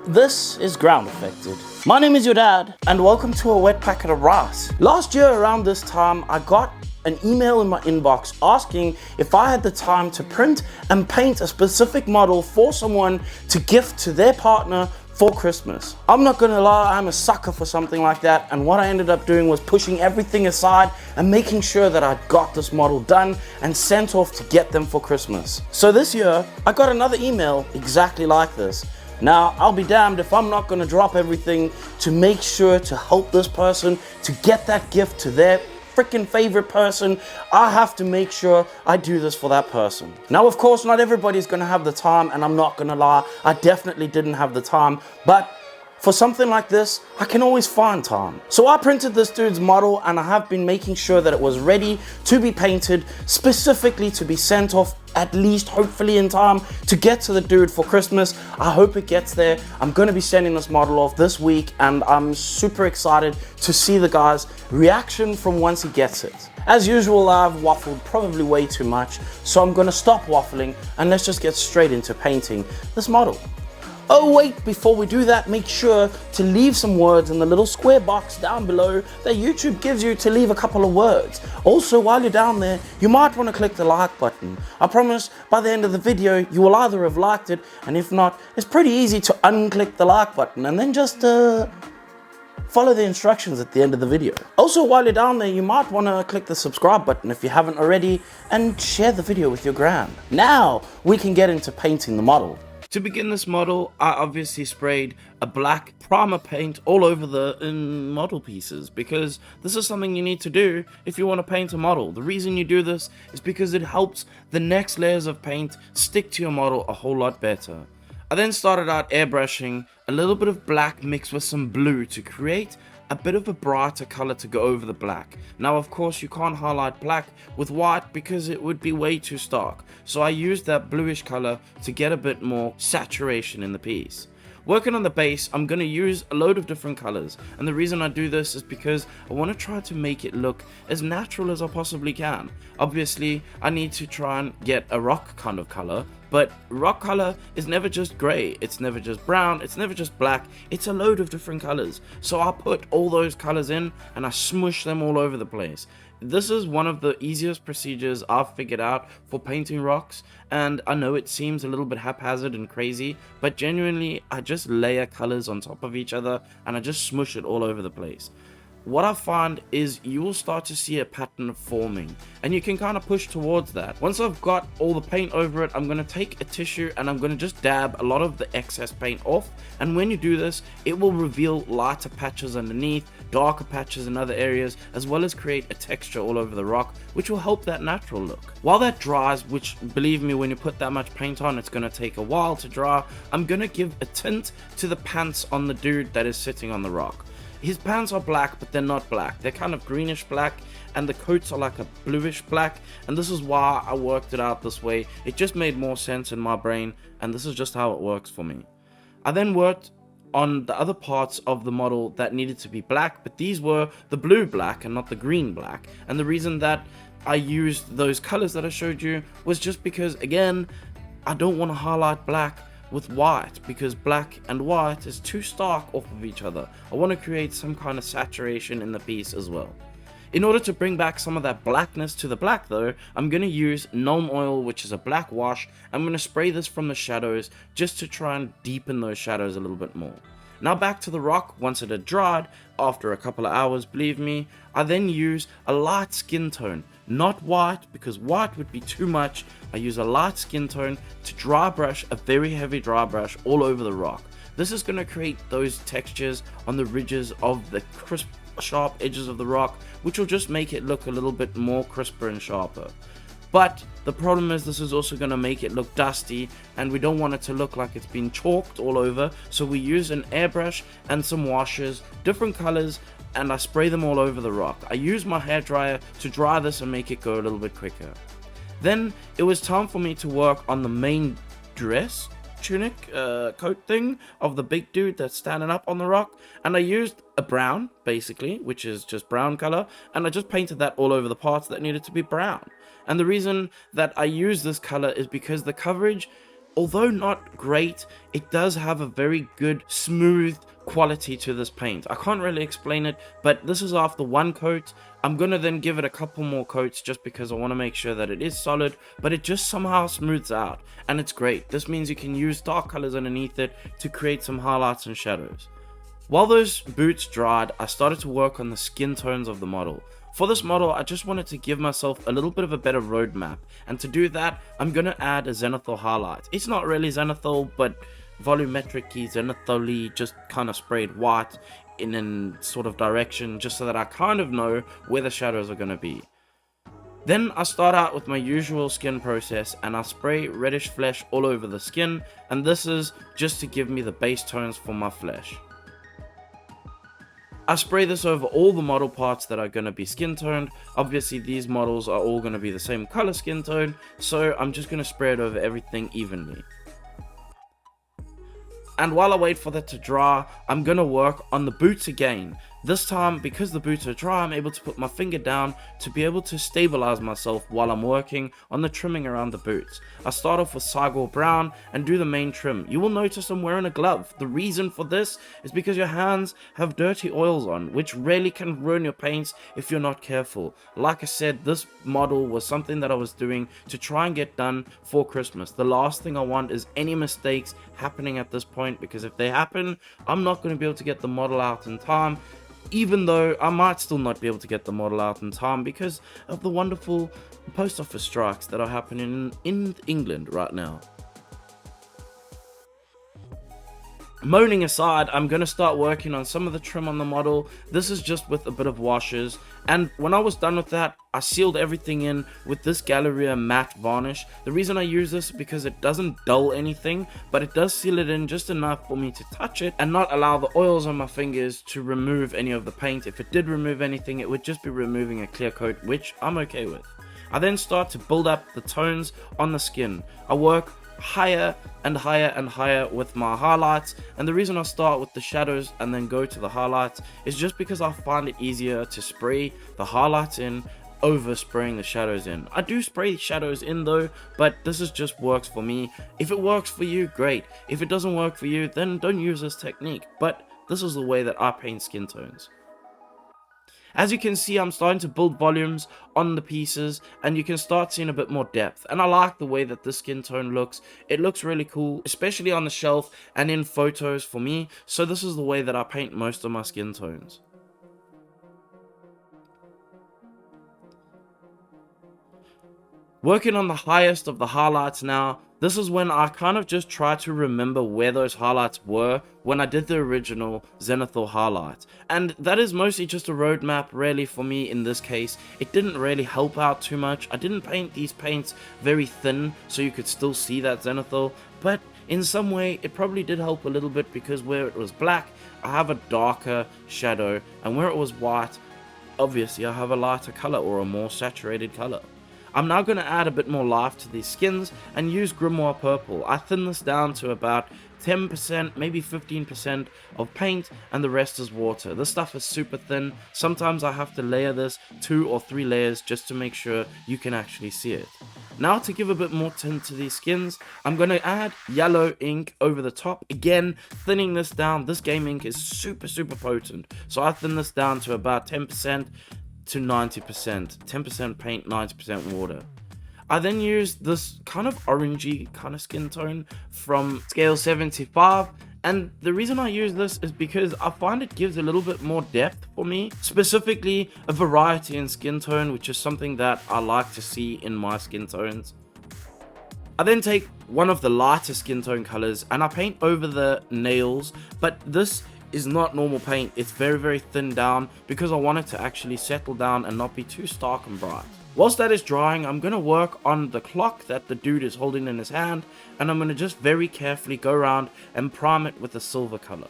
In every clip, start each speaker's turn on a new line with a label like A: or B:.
A: This is Groundeffected. My name is your dad, and welcome to a wet packet of rice. Last year around this time, I got an email in my inbox asking if I had the time to print and paint a specific model for someone to gift to their partner for Christmas. I'm not gonna lie, I'm a sucker for something like that, and what I ended up doing was pushing everything aside and making sure that I got this model done and sent off to get them for Christmas. So this year, I got another email exactly like this. Now, I'll be damned if I'm not gonna drop everything to make sure to help this person to get that gift to their freaking favorite person. I have to make sure I do this for that person. Now, of course, not everybody's gonna have the time, and I'm not gonna lie, I definitely didn't have the time, but for something like this, I can always find time. So I printed this dude's model, and I have been making sure that it was ready to be painted, specifically to be sent off at least hopefully in time to get to the dude for Christmas. I hope it gets there. I'm gonna be sending this model off this week, and I'm super excited to see the guy's reaction from once he gets it. As usual, I've waffled probably way too much, so I'm gonna stop waffling and let's just get straight into painting this model. Oh wait, before we do that, make sure to leave some words in the little square box down below that YouTube gives you to leave a couple of words. Also, while you're down there, you might want to click the like button. I promise by the end of the video, you will either have liked it, and if not, it's pretty easy to unclick the like button and then just follow the instructions at the end of the video. Also, while you're down there, you might want to click the subscribe button if you haven't already, and share the video with your gran. Now, we can get into painting the model. To begin this model, I obviously sprayed a black primer paint all over the model pieces, because this is something you need to do if you want to paint a model. The reason you do this is because it helps the next layers of paint stick to your model a whole lot better. I then started out airbrushing a little bit of black mixed with some blue to create a bit of a brighter color to go over the black. Now, of course, you can't highlight black with white because it would be way too stark. So I used that bluish color to get a bit more saturation in the piece. Working on the base, I'm going to use a load of different colors, and the reason I do this is because I want to try to make it look as natural as I possibly can. Obviously, I need to try and get a rock kind of color, but rock color is never just grey, it's never just brown, it's never just black, it's a load of different colors. So I put all those colors in and I smush them all over the place. This is one of the easiest procedures I've figured out for painting rocks, and I know it seems a little bit haphazard and crazy, but genuinely I just layer colors on top of each other and I just smush it all over the place. What I find is you will start to see a pattern forming, and you can kind of push towards that. Once I've got all the paint over it, I'm going to take a tissue and I'm going to just dab a lot of the excess paint off, and when you do this, it will reveal lighter patches underneath, darker patches in other areas, as well as create a texture all over the rock, which will help that natural look. While that dries, which believe me, when you put that much paint on, it's going to take a while to dry, I'm going to give a tint to the pants on the dude that is sitting on the rock. His pants are black, but they're not black. They're kind of greenish black, and the coats are like a bluish black, and this is why I worked it out this way. It just made more sense in my brain, and this is just how it works for me. I then worked on the other parts of the model that needed to be black, but these were the blue black and not the green black. And the reason that I used those colors that I showed you was just because, again, I don't want to highlight black with white, because black and white is too stark off of each other. I want to create some kind of saturation in the piece as well. In order to bring back some of that blackness to the black though, I'm going to use Gnome Oil, which is a black wash. I'm going to spray this from the shadows just to try and deepen those shadows a little bit more. Now back to the rock. Once it had dried, after a couple of hours, believe me, I then use a light skin tone. Not white, because white would be too much. I use a light skin tone to dry brush, a very heavy dry brush all over the rock. This is going to create those textures on the ridges of the crisp, sharp edges of the rock, which will just make it look a little bit more crisper and sharper. But the problem is this is also going to make it look dusty, and we don't want it to look like it's been chalked all over, so we use an airbrush and some washes, different colors, and I spray them all over the rock. I use my hairdryer to dry this and make it go a little bit quicker. Then it was time for me to work on the main dress tunic coat thing of the big dude that's standing up on the rock, and I used a brown basically, which is just brown color, and I just painted that all over the parts that needed to be brown. And the reason that I use this color is because the coverage Although not great, it does have a very good smooth quality to this paint. I can't really explain it, but this is after one coat. I'm gonna then give it a couple more coats just because I want to make sure that it is solid, but it just somehow smooths out and it's great. This means you can use dark colors underneath it to create some highlights and shadows. While those boots dried, I started to work on the skin tones of the model. For this model, I just wanted to give myself a little bit of a better roadmap, and to do that, I'm going to add a zenithal highlight. It's not really zenithal, but volumetric-y, zenithal-y, just kind of sprayed white in a sort of direction, just so that I kind of know where the shadows are going to be. Then I start out with my usual skin process, and I spray reddish flesh all over the skin, and this is just to give me the base tones for my flesh. I spray this over all the model parts that are going to be skin toned. Obviously these models are all going to be the same color skin tone, so I'm just going to spray it over everything evenly. And while I wait for that to dry, I'm going to work on the boots again. This time, because the boots are dry, I'm able to put my finger down to be able to stabilize myself while I'm working on the trimming around the boots. I start off with Cygor Brown and do the main trim. You will notice I'm wearing a glove. The reason for this is because your hands have dirty oils on, which really can ruin your paints if you're not careful. Like I said, this model was something that I was doing to try and get done for Christmas. The last thing I want is any mistakes happening at this point, because if they happen, I'm not going to be able to get the model out in time. Even though I might still not be able to get the model out in time because of the wonderful post office strikes that are happening in England right now. Moaning aside, I'm going to start working on some of the trim on the model. This is just with a bit of washes, and when I was done with that, I sealed everything in with this Galleria matte varnish. The reason I use this is because it doesn't dull anything, but it does seal it in just enough for me to touch it and not allow the oils on my fingers to remove any of the paint. If it did remove anything, it would just be removing a clear coat, which I'm okay with. I then start to build up the tones on the skin. I work higher and higher and higher with my highlights, and the reason I start with the shadows and then go to the highlights is just because I find it easier to spray the highlights in over spraying the shadows in. I do spray shadows in though, but this is just works for me. If it works for you, great. If it doesn't work for you, then don't use this technique, but this is the way that I paint skin tones. As you can see, I'm starting to build volumes on the pieces, and you can start seeing a bit more depth, and I like the way that this skin tone looks. It looks really cool, especially on the shelf and in photos for me, so this is the way that I paint most of my skin tones. Working on the highest of the highlights now, this is when I kind of just try to remember where those highlights were when I did the original zenithal highlights. And that is mostly just a roadmap really for me in this case. It didn't really help out too much. I didn't paint these paints very thin so you could still see that zenithal, but in some way it probably did help a little bit because where it was black, I have a darker shadow, and where it was white, obviously I have a lighter color or a more saturated color. I'm now going to add a bit more life to these skins and use Grimoire Purple. I thin this down to about 10%, maybe 15% of paint, and the rest is water. This stuff is super thin. Sometimes I have to layer this 2 or 3 layers just to make sure you can actually see it. Now to give a bit more tint to these skins, I'm going to add yellow ink over the top. Again, thinning this down. This game ink is super potent. So I thin this down to about 10% to 90%, 10% paint, 90% water. I then use this kind of orangey kind of skin tone from scale 75, and the reason I use this is because I find it gives a little bit more depth for me, specifically a variety in skin tone, which is something that I like to see in my skin tones. I then take one of the lighter skin tone colors and I paint over the nails, but this is not normal paint. It's very thin down because I want it to actually settle down and not be too stark and bright. Whilst that is drying, I'm going to work on the clock that the dude is holding in his hand, and I'm going to just very carefully go around and prime it with a silver color.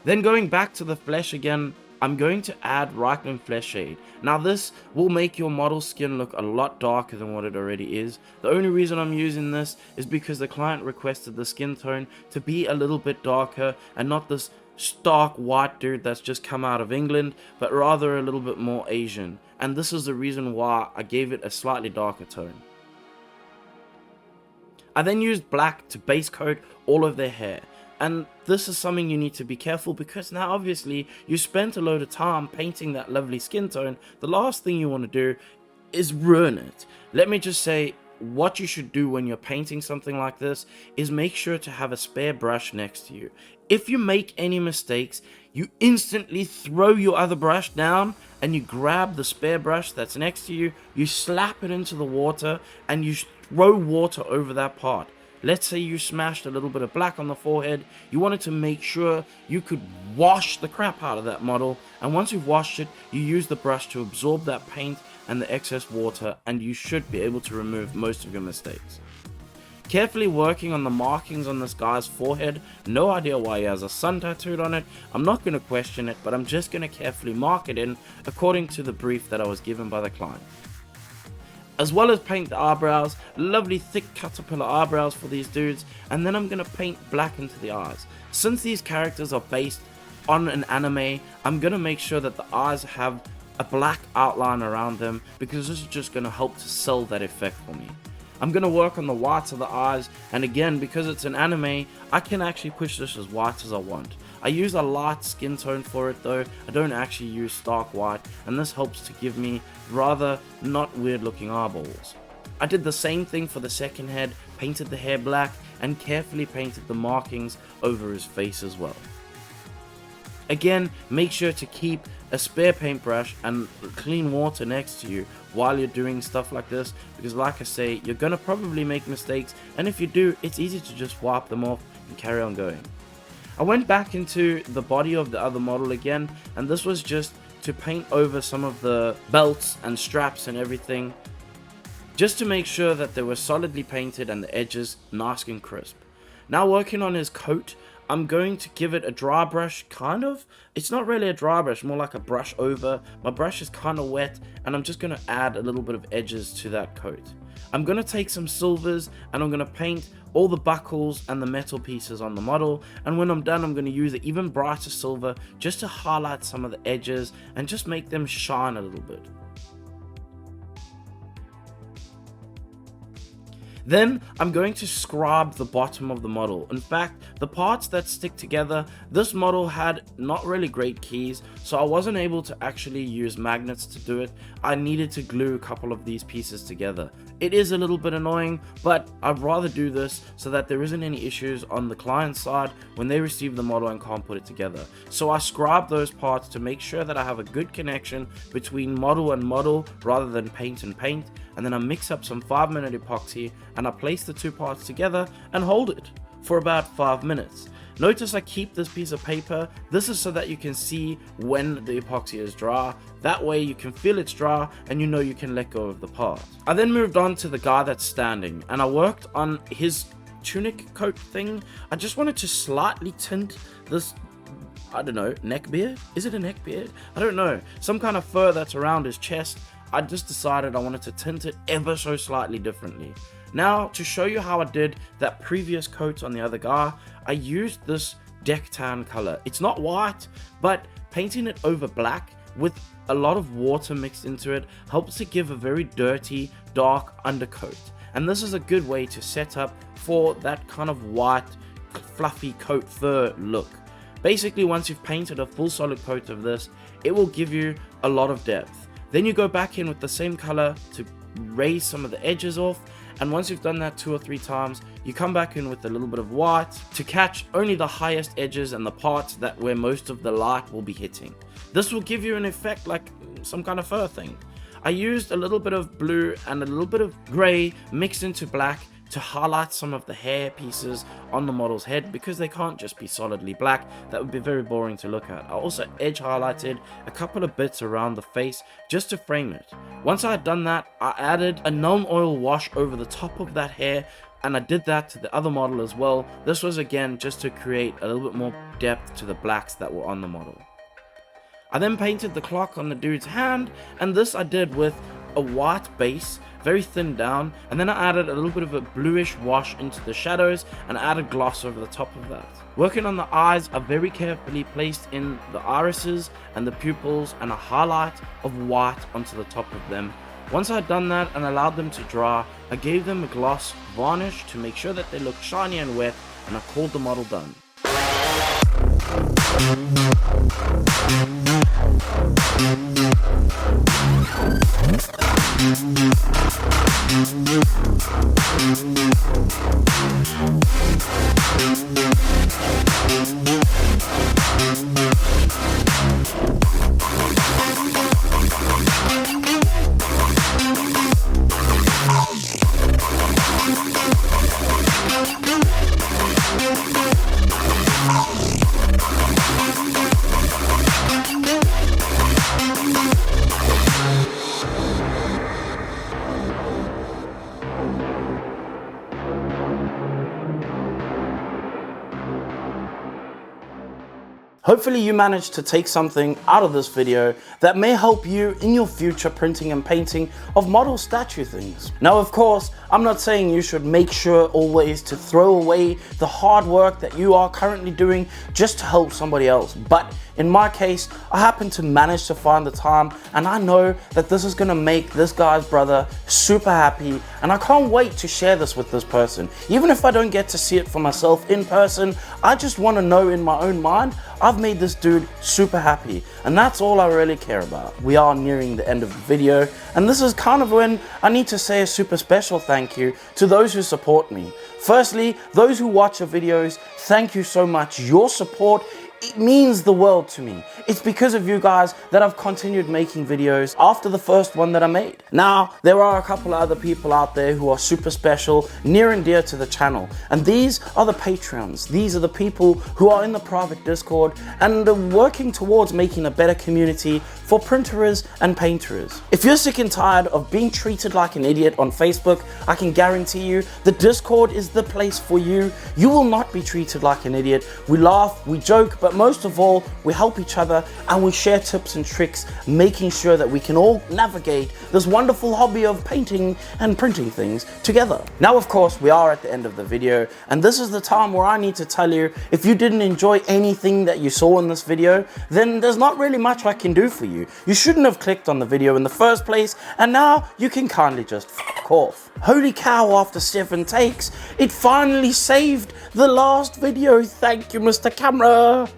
A: Then going back to the flesh again, I'm going to add Resin Flesh Shade. Now this will make your model skin look a lot darker than what it already is. The only reason I'm using this is because the client requested the skin tone to be a little bit darker and not this stark white dude that's just come out of England, but rather a little bit more Asian. And this is the reason why I gave it a slightly darker tone. I then used black to base coat all of their hair. And this is something you need to be careful, because now obviously you spent a load of time painting that lovely skin tone. The last thing you want to do is ruin it. Let me just say, what you should do when you're painting something like this is make sure to have a spare brush next to you. If you make any mistakes, you instantly throw your other brush down and you grab the spare brush that's next to you, you slap it into the water and you throw water over that part. Let's say you smashed a little bit of black on the forehead. You wanted to make sure you could wash the crap out of that model, and once you've washed it, you use the brush to absorb that paint and the excess water, and you should be able to remove most of your mistakes. Carefully working on the markings on this guy's forehead. No idea why he has a sun tattooed on it. I'm not going to question it, but I'm just going to carefully mark it in according to the brief that I was given by the client. As well as paint the eyebrows, lovely thick caterpillar eyebrows for these dudes, and then I'm going to paint black into the eyes. Since these characters are based on an anime, I'm going to make sure that the eyes have a black outline around them, because this is just going to help to sell that effect for me. I'm going to work on the whites of the eyes, and again, because it's an anime, I can actually push this as white as I want. I use a light skin tone for it though. I don't actually use stark white, and this helps to give me rather not weird looking eyeballs. I did the same thing for the second head, painted the hair black and carefully painted the markings over his face as well. Again, make sure to keep a spare paintbrush and clean water next to you while you're doing stuff like this, because like I say, you're gonna probably make mistakes, and if you do, it's easy to just wipe them off and carry on going. I went back into the body of the other model again, and this was just to paint over some of the belts and straps and everything, just to make sure that they were solidly painted and the edges nice and crisp. Now working on his coat, I'm going to give it a dry brush, kind of. It's not really a dry brush, more like a brush over. My brush is kind of wet, and I'm just going to add a little bit of edges to that coat. I'm going to take some silvers and I'm going to paint all the buckles and the metal pieces on the model, and when I'm done, I'm going to use an even brighter silver just to highlight some of the edges and just make them shine a little bit. Then I'm going to scrub the bottom of the model. In fact, the parts that stick together, this model had not really great keys, so I wasn't able to actually use magnets to do it. I needed to glue a couple of these pieces together. It is a little bit annoying, but I'd rather do this so that there isn't any issues on the client side when they receive the model and can't put it together. So I scrub those parts to make sure that I have a good connection between model and model rather than paint and paint, and then I mix up some 5-minute epoxy and I place the two parts together and hold it for about 5 minutes. Notice I keep this piece of paper. This is so that you can see when the epoxy is dry. That way you can feel it's dry and you know you can let go of the part. I then moved on to the guy that's standing, and I worked on his tunic coat thing. I just wanted to slightly tint this, I don't know, neck beard? Is it a neck beard? I don't know. Some kind of fur that's around his chest. I just decided I wanted to tint it ever so slightly differently. Now, to show you how I did that previous coat on the other guy, I used this deck tan color. It's not white, but painting it over black with a lot of water mixed into it helps to give a very dirty, dark undercoat. And this is a good way to set up for that kind of white, fluffy coat fur look. Basically, once you've painted a full solid coat of this, it will give you a lot of depth. Then you go back in with the same color to raise some of the edges off, and once you've done that 2 or 3 times, you come back in with a little bit of white to catch only the highest edges and the parts that where most of the light will be hitting. This will give you an effect like some kind of fur thing. I used a little bit of blue and a little bit of grey mixed into black to highlight some of the hair pieces on the model's head, because they can't just be solidly black. That would be very boring to look at. I also edge highlighted a couple of bits around the face just to frame it. Once I had done that, I added a Nuln Oil wash over the top of that hair, and I did that to the other model as well. This was again just to create a little bit more depth to the blacks that were on the model. I then painted the clock on the dude's hand, and this I did with a white base, very thin down, and then I added a little bit of a bluish wash into the shadows and added gloss over the top of that. Working on the eyes, I very carefully placed in the irises and the pupils and a highlight of white onto the top of them. Once I'd done that and allowed them to dry, I gave them a gloss varnish to make sure that they looked shiny and wet, and I called the model done. Hopefully you managed to take something out of this video that may help you in your future printing and painting of model statue things. Now, of course, I'm not saying you should make sure always to throw away the hard work that you are currently doing just to help somebody else. But in my case, I happen to manage to find the time, and I know that this is gonna make this guy's brother super happy, and I can't wait to share this with this person. Even if I don't get to see it for myself in person, I just wanna know in my own mind, I've made this dude super happy, and that's all I really care about. We are nearing the end of the video, and this is kind of when I need to say a super special thank you to those who support me. Firstly, those who watch the videos, thank you so much. Your support, it means the world to me. It's because of you guys that I've continued making videos after the first one that I made. Now, there are a couple of other people out there who are super special, near and dear to the channel. And these are the Patreons. These are the people who are in the private Discord and are working towards making a better community for printers and painters. If you're sick and tired of being treated like an idiot on Facebook, I can guarantee you the Discord is the place for you. You will not be treated like an idiot. We laugh, we joke, but most of all, we help each other and we share tips and tricks, making sure that we can all navigate this wonderful hobby of painting and printing things together. Now, of course, we are at the end of the video, and this is the time where I need to tell you, if you didn't enjoy anything that you saw in this video, then there's not really much I can do for you. You shouldn't have clicked on the video in the first place, and now you can kindly just fuck off. Holy cow, after 7 takes, it finally saved the last video. Thank you, Mr. Camera.